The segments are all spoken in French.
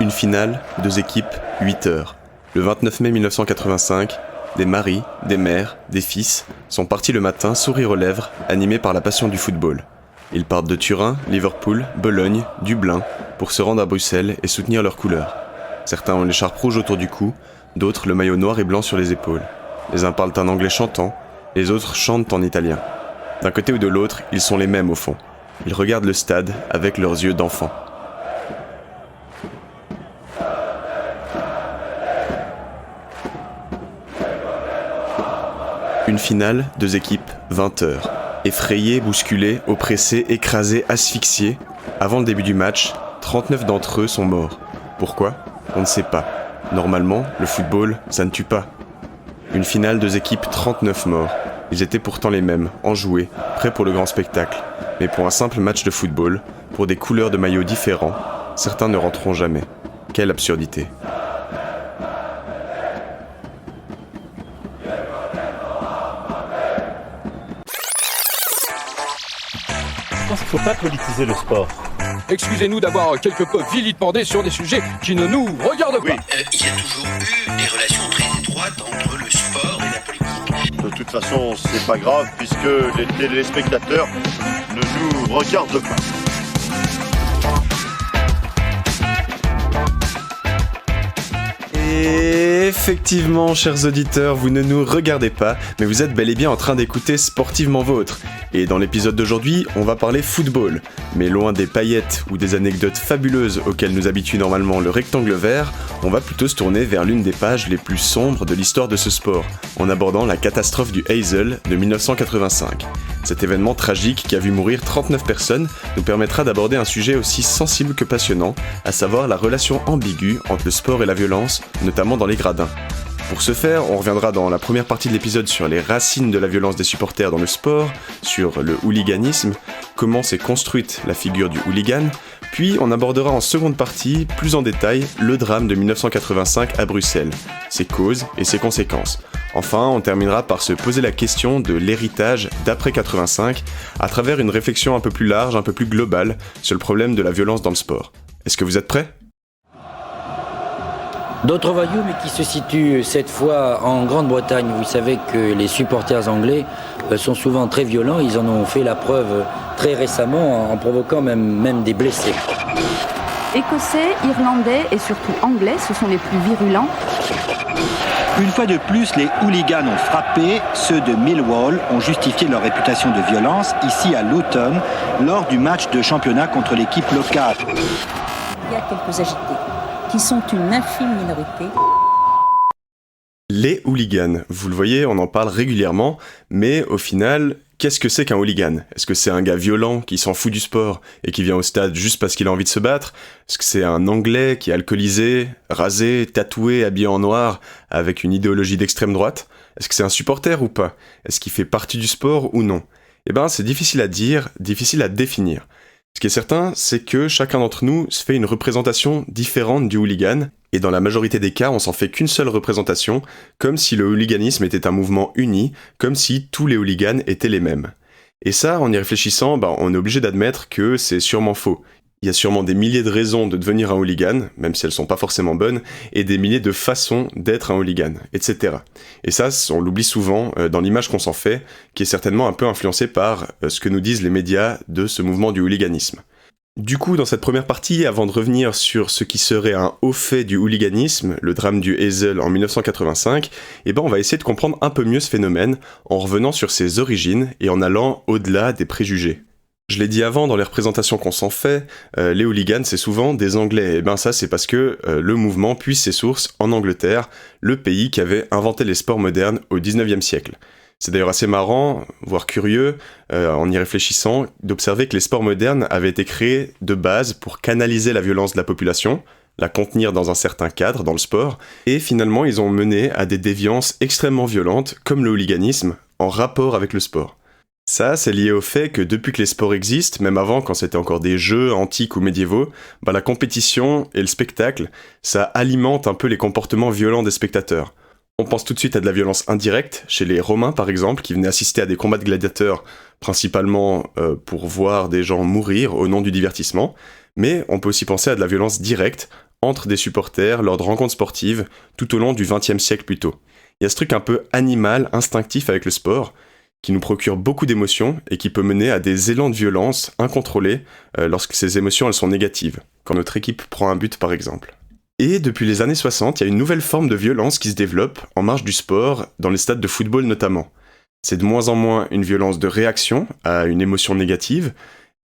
Une finale, 2 équipes, 8 heures. Le 29 mai 1985, des maris, des mères, des fils sont partis le matin, sourire aux lèvres, animés par la passion du football. Ils partent de Turin, Liverpool, Bologne, Dublin pour se rendre à Bruxelles et soutenir leurs couleurs. Certains ont l'écharpe rouge autour du cou, d'autres le maillot noir et blanc sur les épaules. Les uns parlent un anglais chantant, les autres chantent en italien. D'un côté ou de l'autre, ils sont les mêmes au fond. Ils regardent le stade avec leurs yeux d'enfant. Une finale, 2 équipes, 20 heures. Effrayés, bousculés, oppressés, écrasés, asphyxiés, avant le début du match, 39 d'entre eux sont morts. Pourquoi ? On ne sait pas. Normalement, le football, ça ne tue pas. Une finale, 2 équipes, 39 morts. Ils étaient pourtant les mêmes, enjoués, prêts pour le grand spectacle. Mais pour un simple match de football, pour des couleurs de maillots différents, certains ne rentreront jamais. Quelle absurdité. Je pense qu'il ne faut pas politiser le sport. Excusez-nous d'avoir quelque peu vilipendé sur des sujets qui ne nous regardent pas. Il y a toujours eu des relations très étroites entre le sport et la politique. De toute façon, c'est pas grave puisque les téléspectateurs ne nous regardent pas. Et effectivement, chers auditeurs, vous ne nous regardez pas, mais vous êtes bel et bien en train d'écouter Sportivement Vôtre. Et dans l'épisode d'aujourd'hui, on va parler football. Mais loin des paillettes ou des anecdotes fabuleuses auxquelles nous habitue normalement le rectangle vert, on va plutôt se tourner vers l'une des pages les plus sombres de l'histoire de ce sport, en abordant la catastrophe du Heysel de 1985. Cet événement tragique qui a vu mourir 39 personnes nous permettra d'aborder un sujet aussi sensible que passionnant, à savoir la relation ambiguë entre le sport et la violence, notamment dans les gradins. Pour ce faire, on reviendra dans la première partie de l'épisode sur les racines de la violence des supporters dans le sport, sur le hooliganisme, comment s'est construite la figure du hooligan, puis on abordera en seconde partie, plus en détail, le drame de 1985 à Bruxelles, ses causes et ses conséquences. Enfin, on terminera par se poser la question de l'héritage d'après 85, à travers une réflexion un peu plus large, un peu plus globale, sur le problème de la violence dans le sport. Est-ce que vous êtes prêts ? D'autres royaumes qui se situent cette fois en Grande-Bretagne. Vous savez que les supporters anglais sont souvent très violents. Ils en ont fait la preuve très récemment en provoquant même des blessés. Écossais, Irlandais et surtout Anglais, ce sont les plus virulents. Une fois de plus, les hooligans ont frappé. Ceux de Millwall ont justifié leur réputation de violence ici à Luton lors du match de championnat contre l'équipe locale. Il y a quelques agités qui sont une infime minorité. Les hooligans, vous le voyez, on en parle régulièrement, mais au final, qu'est-ce que c'est qu'un hooligan ? Est-ce que c'est un gars violent qui s'en fout du sport et qui vient au stade juste parce qu'il a envie de se battre ? Est-ce que c'est un Anglais qui est alcoolisé, rasé, tatoué, habillé en noir, avec une idéologie d'extrême droite ? Est-ce que c'est un supporter ou pas ? Est-ce qu'il fait partie du sport ou non ? Eh ben, c'est difficile à dire, difficile à définir. Ce qui est certain, c'est que chacun d'entre nous se fait une représentation différente du hooligan, et dans la majorité des cas, on s'en fait qu'une seule représentation, comme si le hooliganisme était un mouvement uni, comme si tous les hooligans étaient les mêmes. Et ça, en y réfléchissant, on est obligé d'admettre que c'est sûrement faux. Il y a sûrement des milliers de raisons de devenir un hooligan, même si elles sont pas forcément bonnes, et des milliers de façons d'être un hooligan, etc. Et ça, on l'oublie souvent dans l'image qu'on s'en fait, qui est certainement un peu influencée par ce que nous disent les médias de ce mouvement du hooliganisme. Du coup, dans cette première partie, avant de revenir sur ce qui serait un haut fait du hooliganisme, le drame du Heysel en 1985, on va essayer de comprendre un peu mieux ce phénomène en revenant sur ses origines et en allant au-delà des préjugés. Je l'ai dit avant dans les représentations qu'on s'en fait, les hooligans c'est souvent des Anglais, et ça c'est parce que le mouvement puise ses sources en Angleterre, le pays qui avait inventé les sports modernes au 19e siècle. C'est d'ailleurs assez marrant, voire curieux, en y réfléchissant, d'observer que les sports modernes avaient été créés de base pour canaliser la violence de la population, la contenir dans un certain cadre dans le sport, et finalement ils ont mené à des déviances extrêmement violentes, comme le hooliganisme, en rapport avec le sport. Ça, c'est lié au fait que depuis que les sports existent, même avant quand c'était encore des jeux antiques ou médiévaux, la compétition et le spectacle, ça alimente un peu les comportements violents des spectateurs. On pense tout de suite à de la violence indirecte, chez les Romains par exemple, qui venaient assister à des combats de gladiateurs, principalement pour voir des gens mourir au nom du divertissement, mais on peut aussi penser à de la violence directe, entre des supporters lors de rencontres sportives tout au long du XXe siècle plutôt. Il y a ce truc un peu animal, instinctif avec le sport, qui nous procure beaucoup d'émotions et qui peut mener à des élans de violence incontrôlés lorsque ces émotions elles sont négatives, quand notre équipe prend un but par exemple. Et depuis les années 60, il y a une nouvelle forme de violence qui se développe en marge du sport, dans les stades de football notamment. C'est de moins en moins une violence de réaction à une émotion négative,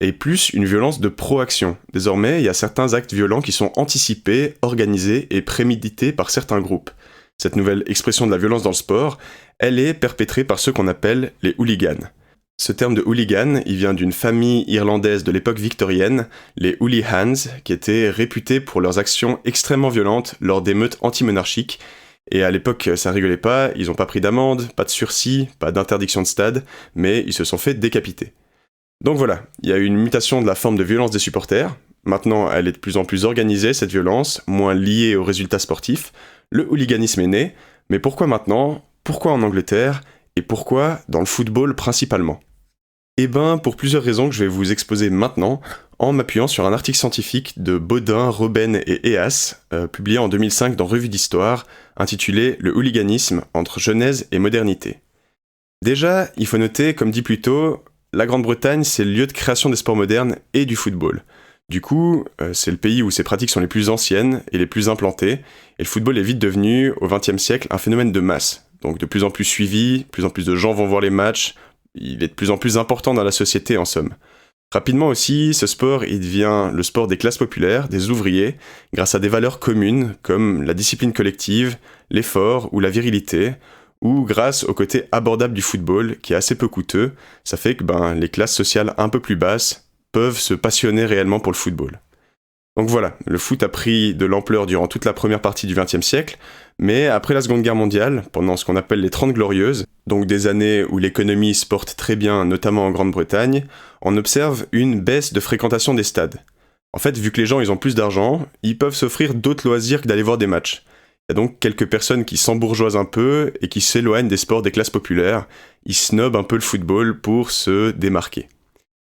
et plus une violence de proaction. Désormais, il y a certains actes violents qui sont anticipés, organisés et prémédités par certains groupes. Cette nouvelle expression de la violence dans le sport, elle est perpétrée par ceux qu'on appelle les hooligans. Ce terme de hooligan, il vient d'une famille irlandaise de l'époque victorienne, les hooligans, qui étaient réputés pour leurs actions extrêmement violentes lors d'émeutes anti-monarchiques. Et à l'époque, ça rigolait pas, ils ont pas pris d'amende, pas de sursis, pas d'interdiction de stade, mais ils se sont fait décapiter. Donc voilà, il y a eu une mutation de la forme de violence des supporters. Maintenant, elle est de plus en plus organisée, cette violence, moins liée aux résultats sportifs. Le hooliganisme est né, mais pourquoi maintenant ? Pourquoi en Angleterre ? Et pourquoi dans le football principalement ? Eh ben, pour plusieurs raisons que je vais vous exposer maintenant, en m'appuyant sur un article scientifique de Baudin, Robben et Eas, publié en 2005 dans Revue d'Histoire, intitulé « Le hooliganisme entre genèse et modernité ». Déjà, il faut noter, comme dit plus tôt, la Grande-Bretagne, c'est le lieu de création des sports modernes et du football. Du coup, c'est le pays où ces pratiques sont les plus anciennes et les plus implantées, et le football est vite devenu, au XXe siècle, un phénomène de masse. Donc de plus en plus suivi, de plus en plus de gens vont voir les matchs, il est de plus en plus important dans la société en somme. Rapidement aussi, ce sport, il devient le sport des classes populaires, des ouvriers, grâce à des valeurs communes comme la discipline collective, l'effort ou la virilité, ou grâce au côté abordable du football, qui est assez peu coûteux, ça fait que les classes sociales un peu plus basses peuvent se passionner réellement pour le football. Donc voilà, le foot a pris de l'ampleur durant toute la première partie du XXe siècle, mais après la Seconde Guerre mondiale, pendant ce qu'on appelle les 30 Glorieuses, donc des années où l'économie se porte très bien, notamment en Grande-Bretagne, on observe une baisse de fréquentation des stades. En fait, vu que les gens ils ont plus d'argent, ils peuvent s'offrir d'autres loisirs que d'aller voir des matchs. Il y a donc quelques personnes qui s'embourgeoisent un peu et qui s'éloignent des sports des classes populaires. Ils snobent un peu le football pour se démarquer.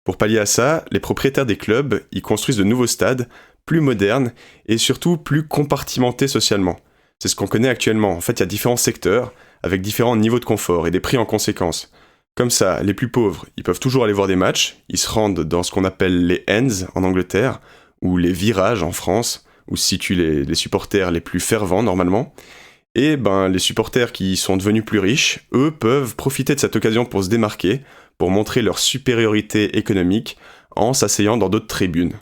Pour pallier à ça, les propriétaires des clubs, ils construisent de nouveaux stades, plus modernes et surtout plus compartimentés socialement. C'est ce qu'on connaît actuellement. En fait, il y a différents secteurs avec différents niveaux de confort et des prix en conséquence. Comme ça, les plus pauvres, ils peuvent toujours aller voir des matchs. Ils se rendent dans ce qu'on appelle les ends en Angleterre ou les virages en France, où se situent les supporters les plus fervents normalement. Et les supporters qui sont devenus plus riches, eux, peuvent profiter de cette occasion pour se démarquer, pour montrer leur supériorité économique en s'asseyant dans d'autres tribunes.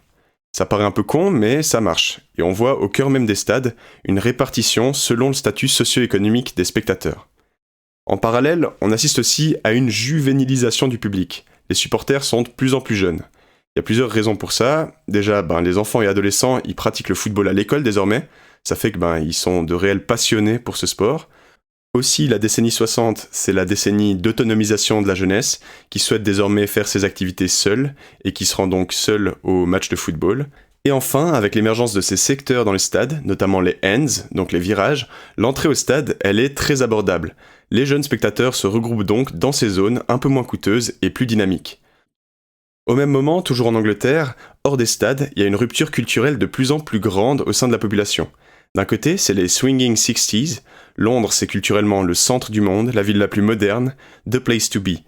Ça paraît un peu con, mais ça marche. Et on voit au cœur même des stades une répartition selon le statut socio-économique des spectateurs. En parallèle, on assiste aussi à une juvénilisation du public. Les supporters sont de plus en plus jeunes. Il y a plusieurs raisons pour ça. Déjà, les enfants et adolescents, ils pratiquent le football à l'école désormais. Ça fait que ils sont de réels passionnés pour ce sport. Aussi, la décennie 60, c'est la décennie d'autonomisation de la jeunesse, qui souhaite désormais faire ses activités seule, et qui se rend donc seule au match de football. Et enfin, avec l'émergence de ces secteurs dans les stades, notamment les ends, donc les virages, l'entrée au stade, elle est très abordable. Les jeunes spectateurs se regroupent donc dans ces zones un peu moins coûteuses et plus dynamiques. Au même moment, toujours en Angleterre, hors des stades, il y a une rupture culturelle de plus en plus grande au sein de la population. D'un côté, c'est les Swinging 60s. Londres, c'est culturellement le centre du monde, la ville la plus moderne, the place to be.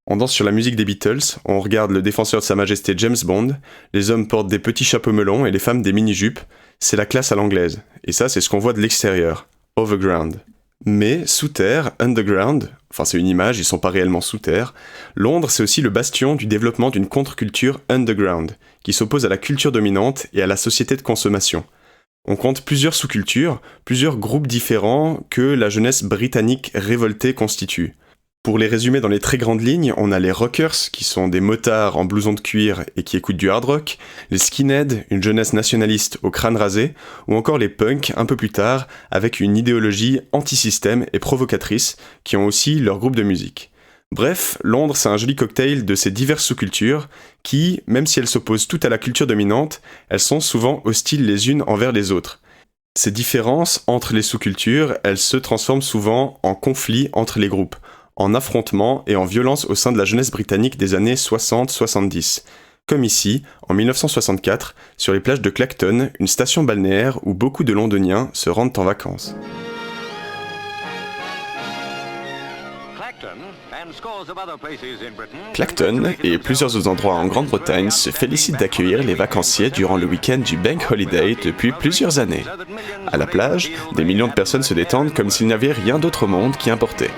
On danse sur la musique des Beatles, on regarde le défenseur de Sa Majesté James Bond, les hommes portent des petits chapeaux melons et les femmes des mini-jupes. C'est la classe à l'anglaise. Et ça, c'est ce qu'on voit de l'extérieur. Overground. Mais sous terre, underground, c'est une image, ils sont pas réellement sous terre, Londres c'est aussi le bastion du développement d'une contre-culture underground, qui s'oppose à la culture dominante et à la société de consommation. On compte plusieurs sous-cultures, plusieurs groupes différents que la jeunesse britannique révoltée constitue. Pour les résumer dans les très grandes lignes, on a les rockers, qui sont des motards en blouson de cuir et qui écoutent du hard rock, les skinheads, une jeunesse nationaliste au crâne rasé, ou encore les punks un peu plus tard, avec une idéologie anti-système et provocatrice, qui ont aussi leur groupe de musique. Bref, Londres c'est un joli cocktail de ces diverses sous-cultures qui, même si elles s'opposent toutes à la culture dominante, elles sont souvent hostiles les unes envers les autres. Ces différences entre les sous-cultures, elles se transforment souvent en conflits entre les groupes, en affrontements et en violence au sein de la jeunesse britannique des années 60-70. Comme ici, en 1964, sur les plages de Clacton, une station balnéaire où beaucoup de Londoniens se rendent en vacances. Clacton et plusieurs autres endroits en Grande-Bretagne se félicitent d'accueillir les vacanciers durant le week-end du Bank Holiday depuis plusieurs années. À la plage, des millions de personnes se détendent comme s'il n'y avait rien d'autre au monde qui importait.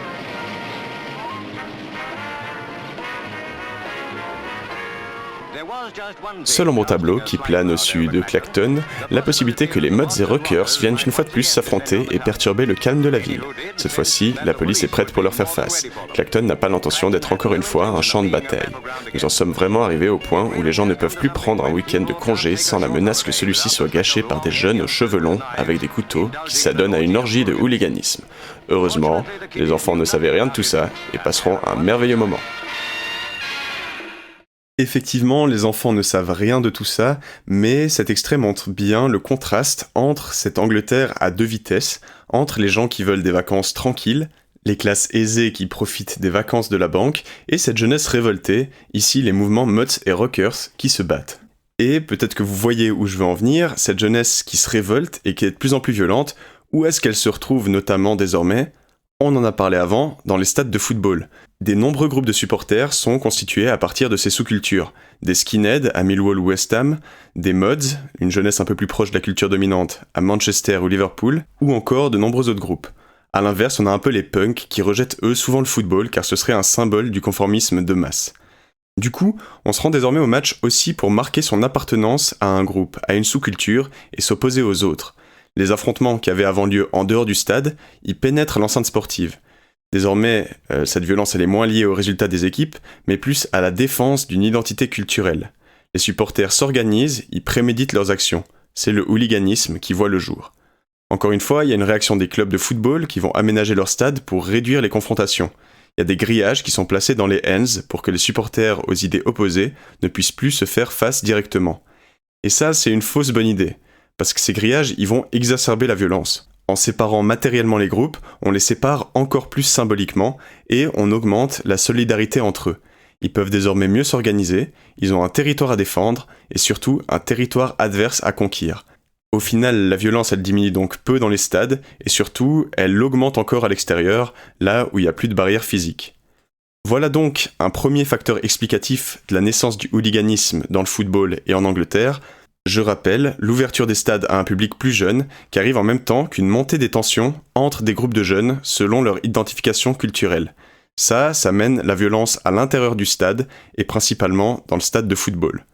Seul ombre au tableau qui plane au sud de Clacton, la possibilité que les Mods et Rockers viennent une fois de plus s'affronter et perturber le calme de la ville. Cette fois-ci, la police est prête pour leur faire face. Clacton n'a pas l'intention d'être encore une fois un champ de bataille. Nous en sommes vraiment arrivés au point où les gens ne peuvent plus prendre un week-end de congé sans la menace que celui-ci soit gâché par des jeunes aux cheveux longs avec des couteaux qui s'adonnent à une orgie de hooliganisme. Heureusement, les enfants ne savaient rien de tout ça et passeront un merveilleux moment. Effectivement, les enfants ne savent rien de tout ça, mais cet extrait montre bien le contraste entre cette Angleterre à deux vitesses, entre les gens qui veulent des vacances tranquilles, les classes aisées qui profitent des vacances de la banque, et cette jeunesse révoltée, ici les mouvements Mods et Rockers qui se battent. Et peut-être que vous voyez où je veux en venir, cette jeunesse qui se révolte et qui est de plus en plus violente, où est-ce qu'elle se retrouve notamment désormais ? On en a parlé avant, dans les stades de football. Des nombreux groupes de supporters sont constitués à partir de ces sous-cultures. Des skinheads à Millwall ou West Ham, des mods, une jeunesse un peu plus proche de la culture dominante, à Manchester ou Liverpool, ou encore de nombreux autres groupes. A l'inverse, on a un peu les punks qui rejettent eux souvent le football car ce serait un symbole du conformisme de masse. Du coup, on se rend désormais au match aussi pour marquer son appartenance à un groupe, à une sous-culture et s'opposer aux autres. Les affrontements qui avaient avant lieu en dehors du stade, y pénètrent l'enceinte sportive. Désormais, cette violence elle est moins liée aux résultats des équipes, mais plus à la défense d'une identité culturelle. Les supporters s'organisent, y préméditent leurs actions. C'est le hooliganisme qui voit le jour. Encore une fois, il y a une réaction des clubs de football qui vont aménager leur stade pour réduire les confrontations. Il y a des grillages qui sont placés dans les ends pour que les supporters aux idées opposées ne puissent plus se faire face directement. Et ça, c'est une fausse bonne idée. Parce que ces grillages, ils vont exacerber la violence. En séparant matériellement les groupes, on les sépare encore plus symboliquement et on augmente la solidarité entre eux. Ils peuvent désormais mieux s'organiser, ils ont un territoire à défendre et surtout un territoire adverse à conquérir. Au final, la violence elle diminue donc peu dans les stades et surtout, elle augmente encore à l'extérieur, là où il n'y a plus de barrières physiques. Voilà donc un premier facteur explicatif de la naissance du hooliganisme dans le football et en Angleterre. Je rappelle l'ouverture des stades à un public plus jeune qui arrive en même temps qu'une montée des tensions entre des groupes de jeunes selon leur identification culturelle. Ça mène la violence à l'intérieur du stade et principalement dans le stade de football.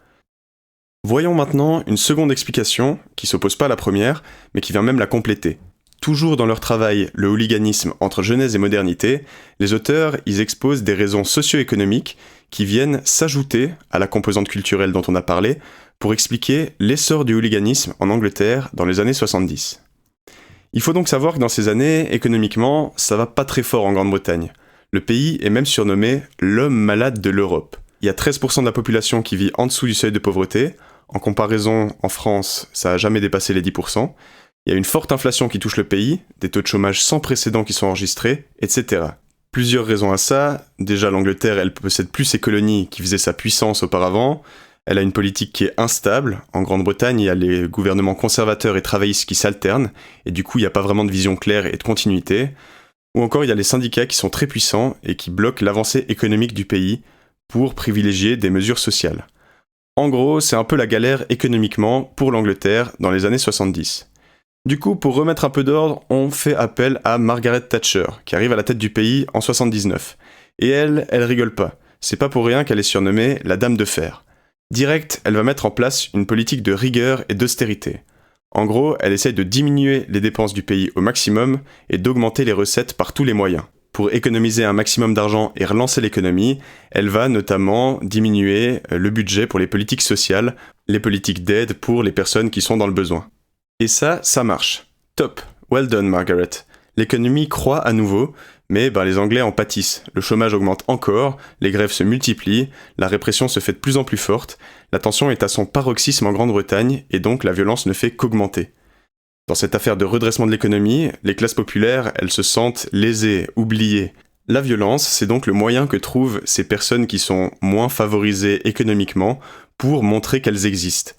Voyons maintenant une seconde explication qui s'oppose pas à la première mais qui vient même la compléter. Toujours dans leur travail, le hooliganisme entre jeunesse et modernité, les auteurs ils exposent des raisons socio-économiques qui viennent s'ajouter à la composante culturelle dont on a parlé pour expliquer l'essor du hooliganisme en Angleterre dans les années 70. Il faut donc savoir que dans ces années, économiquement, ça va pas très fort en Grande-Bretagne. Le pays est même surnommé « l'homme malade de l'Europe ». Il y a 13% de la population qui vit en dessous du seuil de pauvreté. En comparaison, en France, ça a jamais dépassé les 10%. Il y a une forte inflation qui touche le pays, des taux de chômage sans précédent qui sont enregistrés, etc. Plusieurs raisons à ça. Déjà, l'Angleterre, elle possède plus ses colonies qui faisaient sa puissance auparavant. Elle a une politique qui est instable. En Grande-Bretagne, il y a les gouvernements conservateurs et travaillistes qui s'alternent, et du coup, il n'y a pas vraiment de vision claire et de continuité. Ou encore, il y a les syndicats qui sont très puissants et qui bloquent l'avancée économique du pays pour privilégier des mesures sociales. En gros, c'est un peu la galère économiquement pour l'Angleterre dans les années 70. Du coup, pour remettre un peu d'ordre, on fait appel à Margaret Thatcher, qui arrive à la tête du pays en 79. Et elle rigole pas. C'est pas pour rien qu'elle est surnommée la Dame de Fer. Direct, elle va mettre en place une politique de rigueur et d'austérité. En gros, elle essaye de diminuer les dépenses du pays au maximum et d'augmenter les recettes par tous les moyens. Pour économiser un maximum d'argent et relancer l'économie, elle va notamment diminuer le budget pour les politiques sociales, les politiques d'aide pour les personnes qui sont dans le besoin. Et ça marche. Top. Well done, Margaret. L'économie croît à nouveau, mais les Anglais en pâtissent. Le chômage augmente encore, les grèves se multiplient, la répression se fait de plus en plus forte, la tension est à son paroxysme en Grande-Bretagne, et donc la violence ne fait qu'augmenter. Dans cette affaire de redressement de l'économie, les classes populaires, elles se sentent lésées, oubliées. La violence, c'est donc le moyen que trouvent ces personnes qui sont moins favorisées économiquement pour montrer qu'elles existent.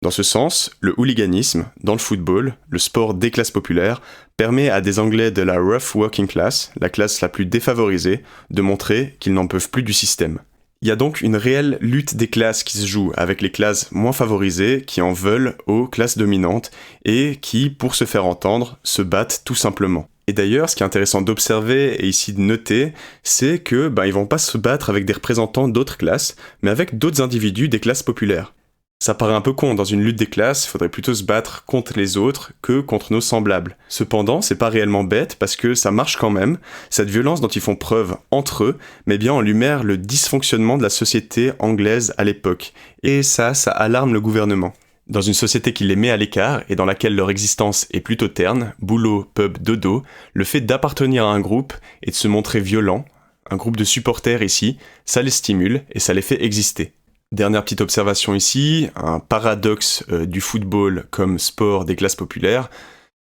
Dans ce sens, le hooliganisme, dans le football, le sport des classes populaires, permet à des Anglais de la rough working class, la classe la plus défavorisée, de montrer qu'ils n'en peuvent plus du système. Il y a donc une réelle lutte des classes qui se joue avec les classes moins favorisées qui en veulent aux classes dominantes et qui, pour se faire entendre, se battent tout simplement. Et d'ailleurs, ce qui est intéressant d'observer et ici de noter, c'est que ils vont pas se battre avec des représentants d'autres classes, mais avec d'autres individus des classes populaires. Ça paraît un peu con, dans une lutte des classes, il faudrait plutôt se battre contre les autres que contre nos semblables. Cependant, c'est pas réellement bête parce que ça marche quand même, cette violence dont ils font preuve entre eux met bien en lumière le dysfonctionnement de la société anglaise à l'époque. Et ça alarme le gouvernement. Dans une société qui les met à l'écart et dans laquelle leur existence est plutôt terne, boulot, pub, dodo, le fait d'appartenir à un groupe et de se montrer violent, un groupe de supporters ici, ça les stimule et ça les fait exister. Dernière petite observation ici, un paradoxe du football comme sport des classes populaires,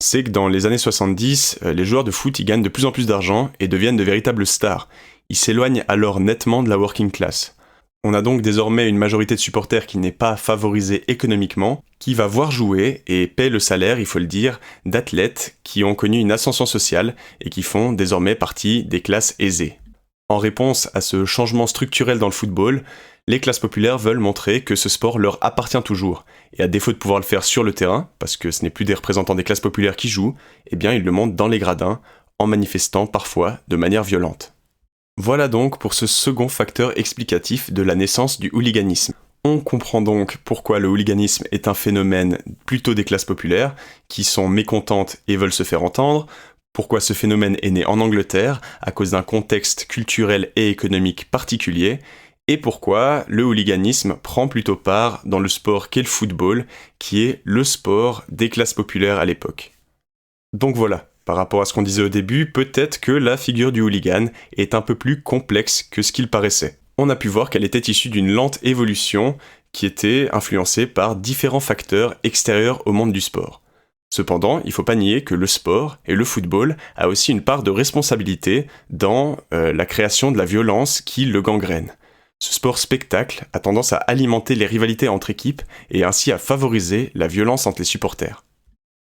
c'est que dans les années 70, les joueurs de foot ils gagnent de plus en plus d'argent et deviennent de véritables stars. Ils s'éloignent alors nettement de la working class. On a donc désormais une majorité de supporters qui n'est pas favorisée économiquement, qui va voir jouer et paie le salaire, il faut le dire, d'athlètes qui ont connu une ascension sociale et qui font désormais partie des classes aisées. En réponse à ce changement structurel dans le football, les classes populaires veulent montrer que ce sport leur appartient toujours, et à défaut de pouvoir le faire sur le terrain, parce que ce n'est plus des représentants des classes populaires qui jouent, eh bien ils le montrent dans les gradins, en manifestant parfois de manière violente. Voilà donc pour ce second facteur explicatif de la naissance du hooliganisme. On comprend donc pourquoi le hooliganisme est un phénomène plutôt des classes populaires, qui sont mécontentes et veulent se faire entendre, pourquoi ce phénomène est né en Angleterre, à cause d'un contexte culturel et économique particulier, et pourquoi le hooliganisme prend plutôt part dans le sport qu'est le football, qui est le sport des classes populaires à l'époque. Donc voilà, par rapport à ce qu'on disait au début, peut-être que la figure du hooligan est un peu plus complexe que ce qu'il paraissait. On a pu voir qu'elle était issue d'une lente évolution qui était influencée par différents facteurs extérieurs au monde du sport. Cependant, il ne faut pas nier que le sport et le football a aussi une part de responsabilité dans la création de la violence qui le gangrène. Ce sport spectacle a tendance à alimenter les rivalités entre équipes et ainsi à favoriser la violence entre les supporters.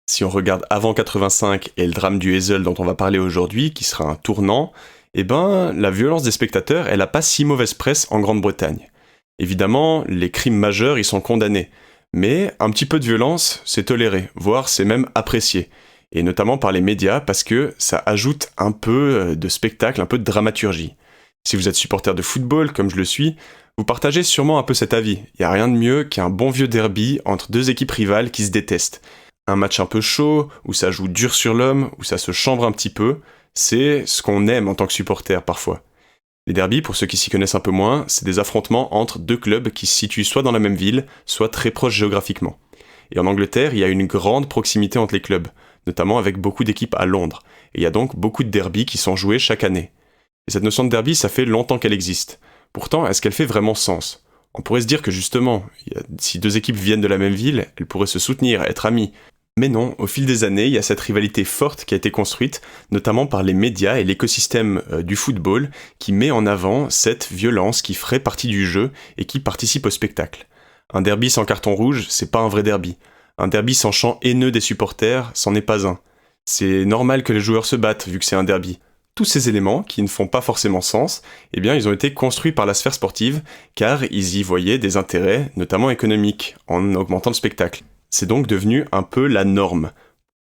Si on regarde avant 85 et le drame du Heysel dont on va parler aujourd'hui, qui sera un tournant, la violence des spectateurs, elle a pas si mauvaise presse en Grande-Bretagne. Évidemment, les crimes majeurs y sont condamnés, mais un petit peu de violence, c'est toléré, voire c'est même apprécié. Et notamment par les médias, parce que ça ajoute un peu de spectacle, un peu de dramaturgie. Si vous êtes supporter de football, comme je le suis, vous partagez sûrement un peu cet avis. Il n'y a rien de mieux qu'un bon vieux derby entre deux équipes rivales qui se détestent. Un match un peu chaud, où ça joue dur sur l'homme, où ça se chambre un petit peu, c'est ce qu'on aime en tant que supporter parfois. Les derbys, pour ceux qui s'y connaissent un peu moins, c'est des affrontements entre deux clubs qui se situent soit dans la même ville, soit très proches géographiquement. Et en Angleterre, il y a une grande proximité entre les clubs, notamment avec beaucoup d'équipes à Londres, et il y a donc beaucoup de derbys qui sont joués chaque année. Et cette notion de derby, ça fait longtemps qu'elle existe. Pourtant, est-ce qu'elle fait vraiment sens ? On pourrait se dire que justement, si deux équipes viennent de la même ville, elles pourraient se soutenir, être amies. Mais non, au fil des années, il y a cette rivalité forte qui a été construite, notamment par les médias et l'écosystème du football, qui met en avant cette violence qui ferait partie du jeu et qui participe au spectacle. Un derby sans carton rouge, c'est pas un vrai derby. Un derby sans chant haineux des supporters, c'en est pas un. C'est normal que les joueurs se battent, vu que c'est un derby. Tous ces éléments, qui ne font pas forcément sens, ils ont été construits par la sphère sportive, car ils y voyaient des intérêts, notamment économiques, en augmentant le spectacle. C'est donc devenu un peu la norme.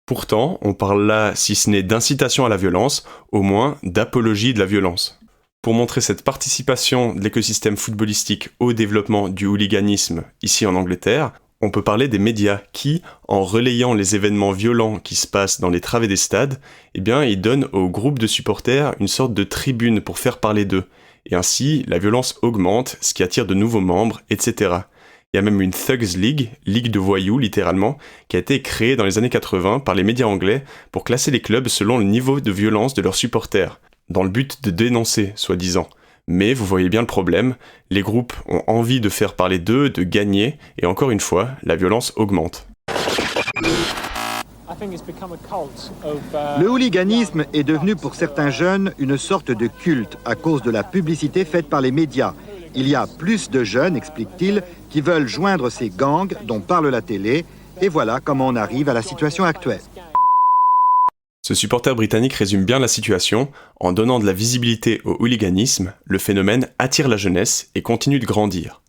Pourtant, on parle là, si ce n'est d'incitation à la violence, au moins d'apologie de la violence. Pour montrer cette participation de l'écosystème footballistique au développement du hooliganisme ici en Angleterre, on peut parler des médias qui, en relayant les événements violents qui se passent dans les travées des stades, ils donnent aux groupes de supporters une sorte de tribune pour faire parler d'eux. Et ainsi, la violence augmente, ce qui attire de nouveaux membres, etc. Il y a même une Thugs League, ligue de voyous littéralement, qui a été créée dans les années 80 par les médias anglais pour classer les clubs selon le niveau de violence de leurs supporters, dans le but de dénoncer, soi-disant. Mais vous voyez bien le problème, les groupes ont envie de faire parler d'eux, de gagner, et encore une fois, la violence augmente. Le hooliganisme est devenu pour certains jeunes une sorte de culte à cause de la publicité faite par les médias. Il y a plus de jeunes, explique-t-il, qui veulent joindre ces gangs dont parle la télé, et voilà comment on arrive à la situation actuelle. Ce supporter britannique résume bien la situation. En donnant de la visibilité au hooliganisme, le phénomène attire la jeunesse et continue de grandir.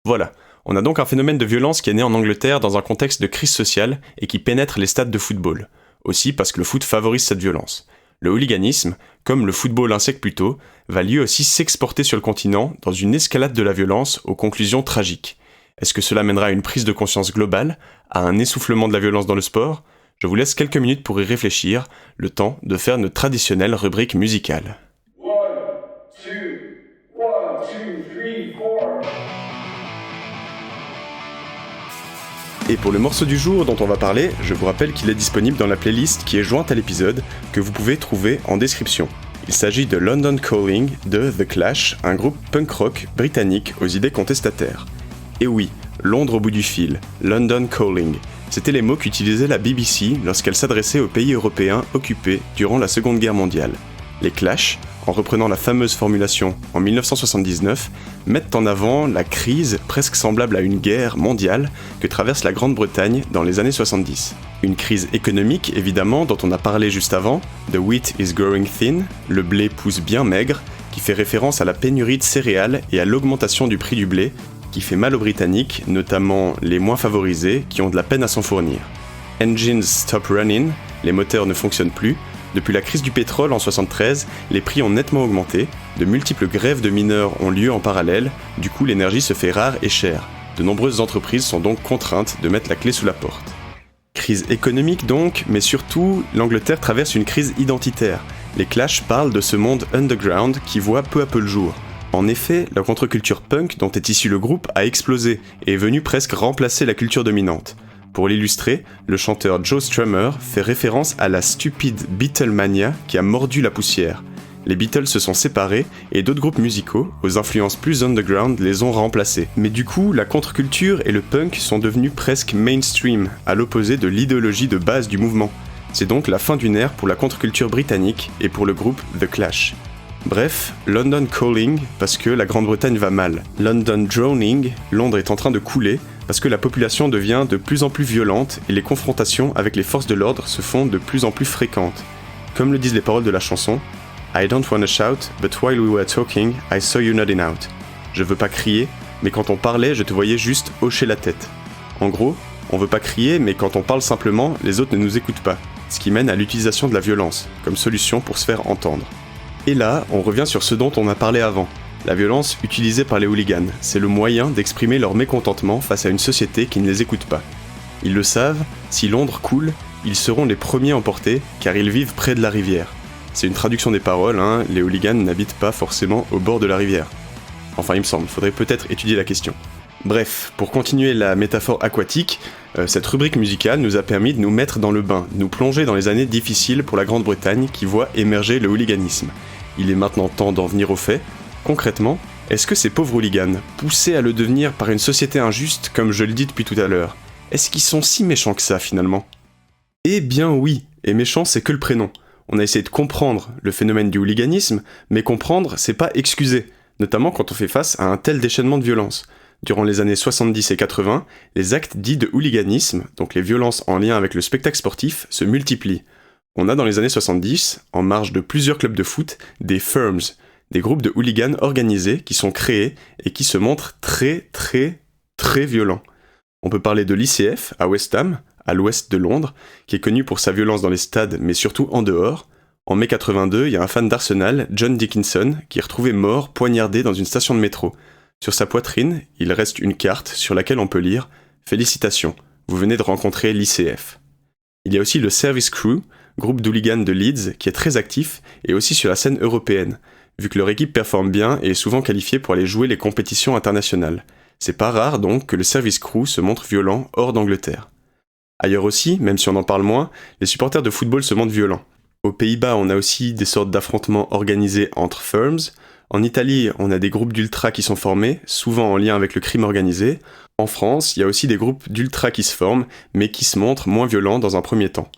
Voilà, on a donc un phénomène de violence qui est né en Angleterre dans un contexte de crise sociale et qui pénètre les stades de football. Aussi parce que le foot favorise cette violence. Le hooliganisme, comme le football un siècle plus tôt, va lui aussi s'exporter sur le continent dans une escalade de la violence aux conclusions tragiques. Est-ce que cela mènera à une prise de conscience globale, à un essoufflement de la violence dans le sport ? Je vous laisse quelques minutes pour y réfléchir, le temps de faire notre traditionnelle rubrique musicale. 1, 2, 1, 2, 3, 4. Et pour le morceau du jour dont on va parler, je vous rappelle qu'il est disponible dans la playlist qui est jointe à l'épisode, que vous pouvez trouver en description. Il s'agit de London Calling de The Clash, un groupe punk rock britannique aux idées contestataires. Et oui, Londres au bout du fil, London Calling. C'était les mots qu'utilisait la BBC lorsqu'elle s'adressait aux pays européens occupés durant la Seconde Guerre mondiale. Les Clash, en reprenant la fameuse formulation en 1979, mettent en avant la crise presque semblable à une guerre mondiale que traverse la Grande-Bretagne dans les années 70. Une crise économique, évidemment, dont on a parlé juste avant, The wheat is growing thin, le blé pousse bien maigre, qui fait référence à la pénurie de céréales et à l'augmentation du prix du blé, qui fait mal aux Britanniques, notamment les moins favorisés, qui ont de la peine à s'en fournir. Engines stop running, les moteurs ne fonctionnent plus. Depuis la crise du pétrole en 1973, les prix ont nettement augmenté, de multiples grèves de mineurs ont lieu en parallèle, du coup l'énergie se fait rare et chère. De nombreuses entreprises sont donc contraintes de mettre la clé sous la porte. Crise économique donc, mais surtout, l'Angleterre traverse une crise identitaire. Les Clash parlent de ce monde underground qui voit peu à peu le jour. En effet, la contre-culture punk dont est issu le groupe a explosé et est venue presque remplacer la culture dominante. Pour l'illustrer, le chanteur Joe Strummer fait référence à la stupide Beatlemania qui a mordu la poussière. Les Beatles se sont séparés et d'autres groupes musicaux, aux influences plus underground, les ont remplacés. Mais du coup, la contre-culture et le punk sont devenus presque mainstream, à l'opposé de l'idéologie de base du mouvement. C'est donc la fin d'une ère pour la contre-culture britannique et pour le groupe The Clash. Bref, London Calling, parce que la Grande-Bretagne va mal. London Drowning, Londres est en train de couler, parce que la population devient de plus en plus violente et les confrontations avec les forces de l'ordre se font de plus en plus fréquentes. Comme le disent les paroles de la chanson, I don't wanna shout, but while we were talking, I saw you nodding out. Je veux pas crier, mais quand on parlait, je te voyais juste hocher la tête. En gros, on veut pas crier, mais quand on parle simplement, les autres ne nous écoutent pas, ce qui mène à l'utilisation de la violence, comme solution pour se faire entendre. Et là, on revient sur ce dont on a parlé avant. La violence utilisée par les hooligans, c'est le moyen d'exprimer leur mécontentement face à une société qui ne les écoute pas. Ils le savent, si Londres coule, ils seront les premiers emportés car ils vivent près de la rivière. C'est une traduction des paroles, les hooligans n'habitent pas forcément au bord de la rivière. Enfin, il me semble, faudrait peut-être étudier la question. Bref, pour continuer la métaphore aquatique, cette rubrique musicale nous a permis de nous mettre dans le bain, de nous plonger dans les années difficiles pour la Grande-Bretagne qui voit émerger le hooliganisme. Il est maintenant temps d'en venir aux faits. Concrètement, est-ce que ces pauvres hooligans, poussés à le devenir par une société injuste, comme je le dis depuis tout à l'heure, est-ce qu'ils sont si méchants que ça finalement ? Eh bien oui, et méchant c'est que le prénom. On a essayé de comprendre le phénomène du hooliganisme, mais comprendre c'est pas excuser, notamment quand on fait face à un tel déchaînement de violence. Durant les années 70 et 80, les actes dits de hooliganisme, donc les violences en lien avec le spectacle sportif, se multiplient. On a dans les années 70, en marge de plusieurs clubs de foot, des firms, des groupes de hooligans organisés qui sont créés et qui se montrent très violents. On peut parler de l'ICF à West Ham, à l'ouest de Londres, qui est connu pour sa violence dans les stades mais surtout en dehors. En mai 82, il y a un fan d'Arsenal, John Dickinson, qui est retrouvé mort, poignardé dans une station de métro. Sur sa poitrine, il reste une carte sur laquelle on peut lire « Félicitations, vous venez de rencontrer l'ICF ». Il y a aussi le Service Crew, groupe d'hooligans de Leeds, qui est très actif, et aussi sur la scène européenne, vu que leur équipe performe bien et est souvent qualifiée pour aller jouer les compétitions internationales. C'est pas rare donc que le Service Crew se montre violent hors d'Angleterre. Ailleurs aussi, même si on en parle moins, les supporters de football se montrent violents. Aux Pays-Bas, on a aussi des sortes d'affrontements organisés entre firms. En Italie, on a des groupes d'ultras qui sont formés, souvent en lien avec le crime organisé. En France, il y a aussi des groupes d'ultras qui se forment, mais qui se montrent moins violents dans un premier temps.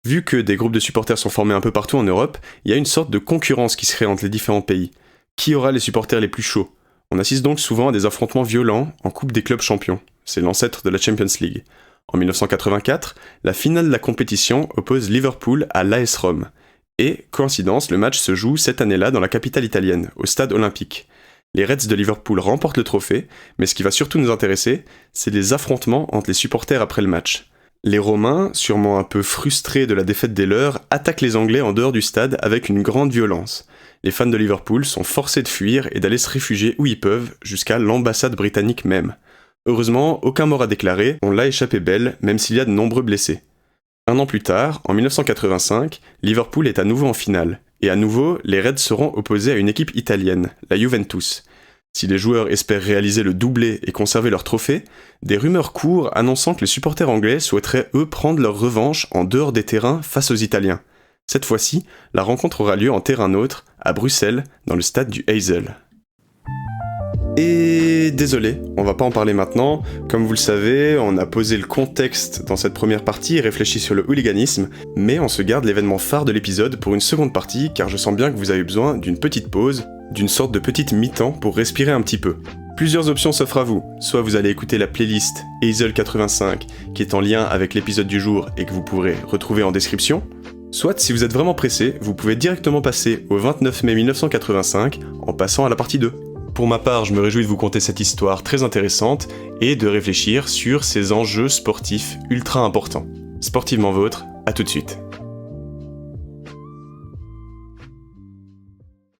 Vu que des groupes de supporters sont formés un peu partout en Europe, il y a une sorte de concurrence qui se crée entre les différents pays. Qui aura les supporters les plus chauds ? On assiste donc souvent à des affrontements violents en Coupe des clubs champions, c'est l'ancêtre de la Champions League. En 1984, la finale de la compétition oppose Liverpool à l'AS Rome. Et, coïncidence, le match se joue cette année-là dans la capitale italienne, au stade olympique. Les Reds de Liverpool remportent le trophée, mais ce qui va surtout nous intéresser, c'est les affrontements entre les supporters après le match. Les Romains, sûrement un peu frustrés de la défaite des leurs, attaquent les Anglais en dehors du stade avec une grande violence. Les fans de Liverpool sont forcés de fuir et d'aller se réfugier où ils peuvent, jusqu'à l'ambassade britannique même. Heureusement, aucun mort à déclarer, on l'a échappé belle, même s'il y a de nombreux blessés. Un an plus tard, en 1985, Liverpool est à nouveau en finale, et à nouveau, les Reds seront opposés à une équipe italienne, la Juventus. Si les joueurs espèrent réaliser le doublé et conserver leur trophée, des rumeurs courent annonçant que les supporters anglais souhaiteraient eux prendre leur revanche en dehors des terrains face aux Italiens. Cette fois-ci, la rencontre aura lieu en terrain neutre, à Bruxelles, dans le stade du Heysel. Et désolé, on va pas en parler maintenant. Comme vous le savez, on a posé le contexte dans cette première partie et réfléchi sur le hooliganisme, mais on se garde l'événement phare de l'épisode pour une seconde partie, car je sens bien que vous avez besoin d'une petite pause, d'une sorte de petite mi-temps pour respirer un petit peu. Plusieurs options s'offrent à vous, soit vous allez écouter la playlist Heysel 85, qui est en lien avec l'épisode du jour et que vous pourrez retrouver en description, soit si vous êtes vraiment pressé, vous pouvez directement passer au 29 mai 1985 en passant à la partie 2. Pour ma part, je me réjouis de vous conter cette histoire très intéressante et de réfléchir sur ces enjeux sportifs ultra importants. Sportivement vôtre, à tout de suite.